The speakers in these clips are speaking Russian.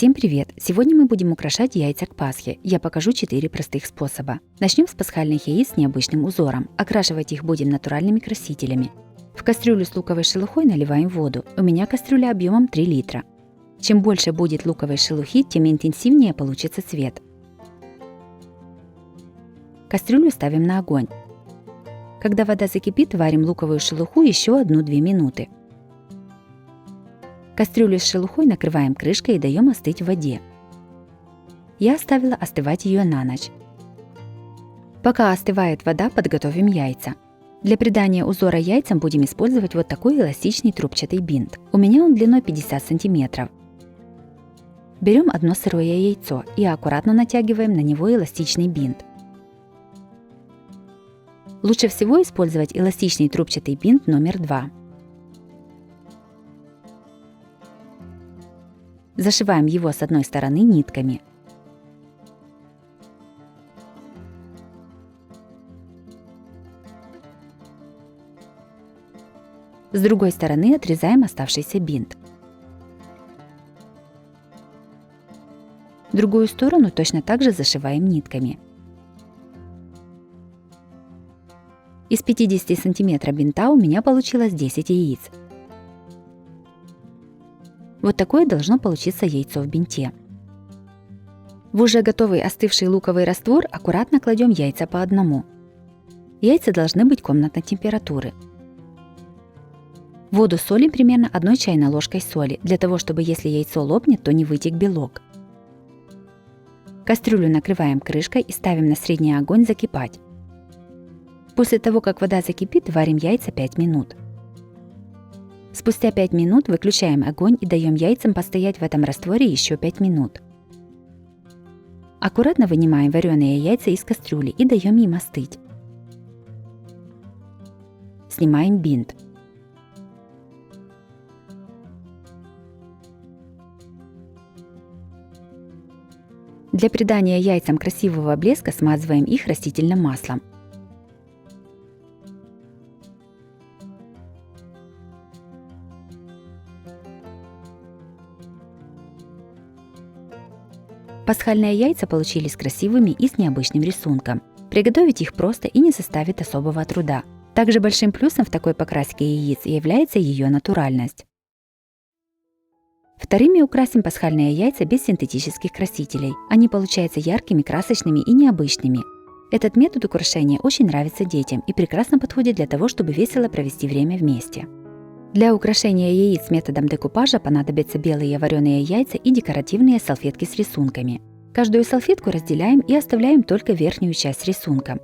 Всем привет! Сегодня мы будем украшать яйца к Пасхе. Я покажу 4 простых способа. Начнем с пасхальных яиц с необычным узором. Окрашивать их будем натуральными красителями. В кастрюлю с луковой шелухой наливаем воду. У меня кастрюля объемом 3 литра. Чем больше будет луковой шелухи, тем интенсивнее получится цвет. Кастрюлю ставим на огонь. Когда вода закипит, варим луковую шелуху еще 1-2 минуты. Кастрюлю с шелухой накрываем крышкой и даем остыть в воде. Я оставила остывать ее на ночь. Пока остывает вода, подготовим яйца. Для придания узора яйцам будем использовать вот такой эластичный трубчатый бинт. У меня он длиной 50 см. Берем одно сырое яйцо и аккуратно натягиваем на него эластичный бинт. Лучше всего использовать эластичный трубчатый бинт номер 2. Зашиваем его с одной стороны нитками. С другой стороны отрезаем оставшийся бинт. Другую сторону точно так же зашиваем нитками. Из 50 см бинта у меня получилось 10 яиц. Вот такое должно получиться яйцо в бинте. В уже готовый остывший луковый раствор аккуратно кладем яйца по одному. Яйца должны быть комнатной температуры. Воду солим примерно 1 чайной ложкой соли, для того, чтобы если яйцо лопнет, то не вытек белок. Кастрюлю накрываем крышкой и ставим на средний огонь закипать. После того, как вода закипит, варим яйца 5 минут. Спустя 5 минут выключаем огонь и даем яйцам постоять в этом растворе еще 5 минут. Аккуратно вынимаем вареные яйца из кастрюли и даем им остыть. Снимаем бинт. Для придания яйцам красивого блеска смазываем их растительным маслом. Пасхальные яйца получились красивыми и с необычным рисунком. Приготовить их просто и не составит особого труда. Также большим плюсом в такой покраске яиц является ее натуральность. Вторыми украсим пасхальные яйца без синтетических красителей. Они получаются яркими, красочными и необычными. Этот метод украшения очень нравится детям и прекрасно подходит для того, чтобы весело провести время вместе. Для украшения яиц методом декупажа понадобятся белые вареные яйца и декоративные салфетки с рисунками. Каждую салфетку разделяем и оставляем только верхнюю часть рисунка.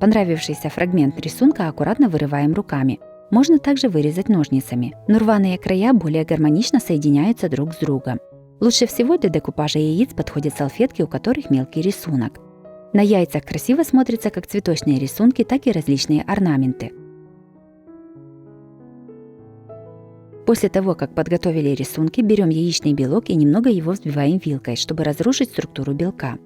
Понравившийся фрагмент рисунка аккуратно вырываем руками. Можно также вырезать ножницами, но рваные края более гармонично соединяются друг с другом. Лучше всего для декупажа яиц подходят салфетки, у которых мелкий рисунок. На яйцах красиво смотрятся как цветочные рисунки, так и различные орнаменты. После того, как подготовили рисунки, берем яичный белок и немного его взбиваем вилкой, чтобы разрушить структуру белка.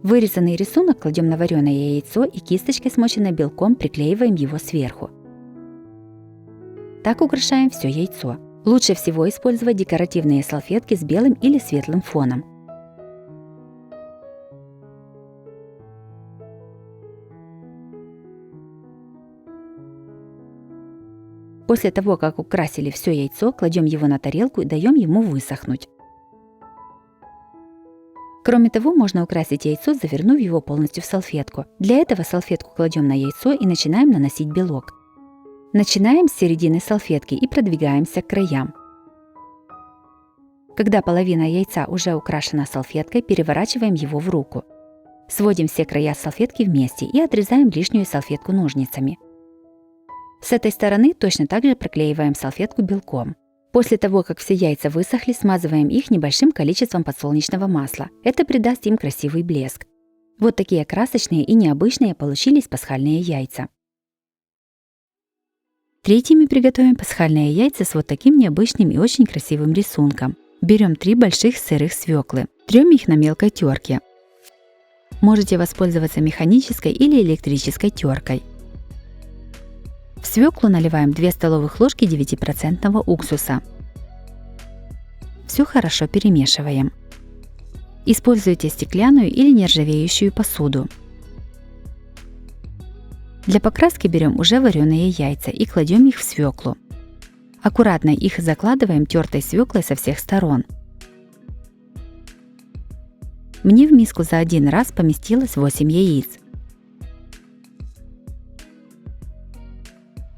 Вырезанный рисунок кладем на вареное яйцо и кисточкой, смоченной белком, приклеиваем его сверху. Так украшаем все яйцо. Лучше всего использовать декоративные салфетки с белым или светлым фоном. После того, как украсили все яйцо, кладем его на тарелку и даем ему высохнуть. Кроме того, можно украсить яйцо, завернув его полностью в салфетку. Для этого салфетку кладем на яйцо и начинаем наносить белок. Начинаем с середины салфетки и продвигаемся к краям. Когда половина яйца уже украшена салфеткой, переворачиваем его в руку. Сводим все края салфетки вместе и отрезаем лишнюю салфетку ножницами. С этой стороны точно так же приклеиваем салфетку белком. После того, как все яйца высохли, смазываем их небольшим количеством подсолнечного масла. Это придаст им красивый блеск. Вот такие красочные и необычные получились пасхальные яйца. Третьими приготовим пасхальные яйца с вот таким необычным и очень красивым рисунком. Берем 3 больших сырых свеклы. Трем их на мелкой терке. Можете воспользоваться механической или электрической теркой. В свеклу наливаем 2 столовых ложки 9% уксуса. Все хорошо перемешиваем. Используйте стеклянную или нержавеющую посуду. Для покраски берем уже вареные яйца и кладем их в свеклу. Аккуратно их закладываем тертой свеклой со всех сторон. Мне в миску за один раз поместилось 8 яиц.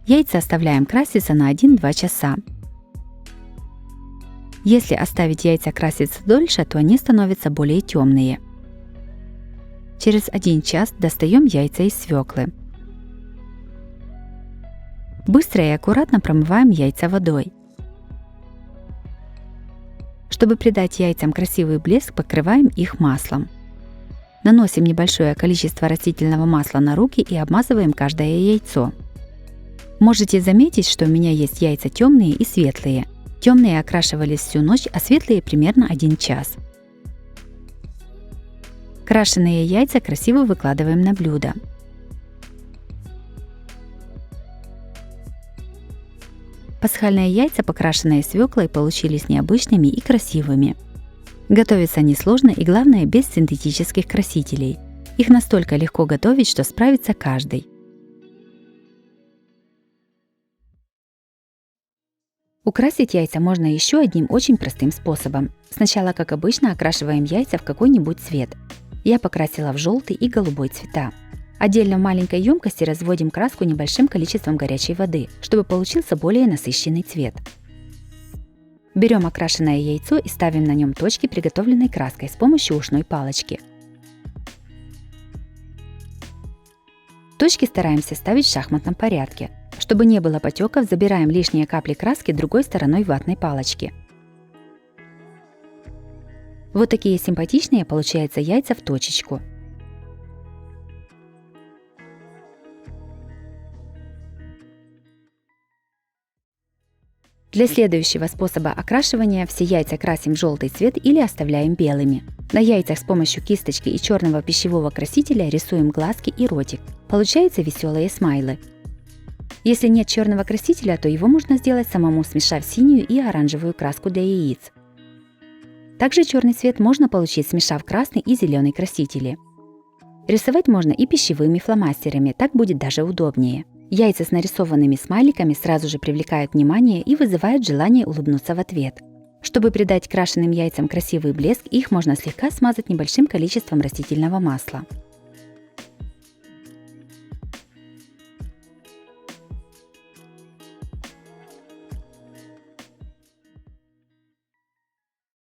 Яйца оставляем краситься на 1-2 часа. Если оставить яйца краситься дольше, то они становятся более темные. Через 1 час достаем яйца из свеклы. Быстро и аккуратно промываем яйца водой. Чтобы придать яйцам красивый блеск, покрываем их маслом. Наносим небольшое количество растительного масла на руки и обмазываем каждое яйцо. Можете заметить, что у меня есть яйца темные и светлые. Темные окрашивались всю ночь, а светлые примерно 1 час. Крашеные яйца красиво выкладываем на блюдо. Пасхальные яйца, покрашенные свеклой, получились необычными и красивыми. Готовятся несложно и, главное, без синтетических красителей. Их настолько легко готовить, что справится каждый. Украсить яйца можно еще одним очень простым способом. Сначала, как обычно, окрашиваем яйца в какой-нибудь цвет. Я покрасила в желтый и голубой цвета. Отдельно в маленькой емкости разводим краску небольшим количеством горячей воды, чтобы получился более насыщенный цвет. Берем окрашенное яйцо и ставим на нем точки, приготовленной краской с помощью ушной палочки. Точки стараемся ставить в шахматном порядке. Чтобы не было потеков, забираем лишние капли краски другой стороной ватной палочки. Вот такие симпатичные получаются яйца в точечку. Для следующего способа окрашивания все яйца красим в желтый цвет или оставляем белыми. На яйцах с помощью кисточки и черного пищевого красителя рисуем глазки и ротик. Получаются веселые смайлы. Если нет черного красителя, то его можно сделать самому, смешав синюю и оранжевую краску для яиц. Также черный цвет можно получить, смешав красный и зеленый красители. Рисовать можно и пищевыми фломастерами, так будет даже удобнее. Яйца с нарисованными смайликами сразу же привлекают внимание и вызывают желание улыбнуться в ответ. Чтобы придать крашеным яйцам красивый блеск, их можно слегка смазать небольшим количеством растительного масла.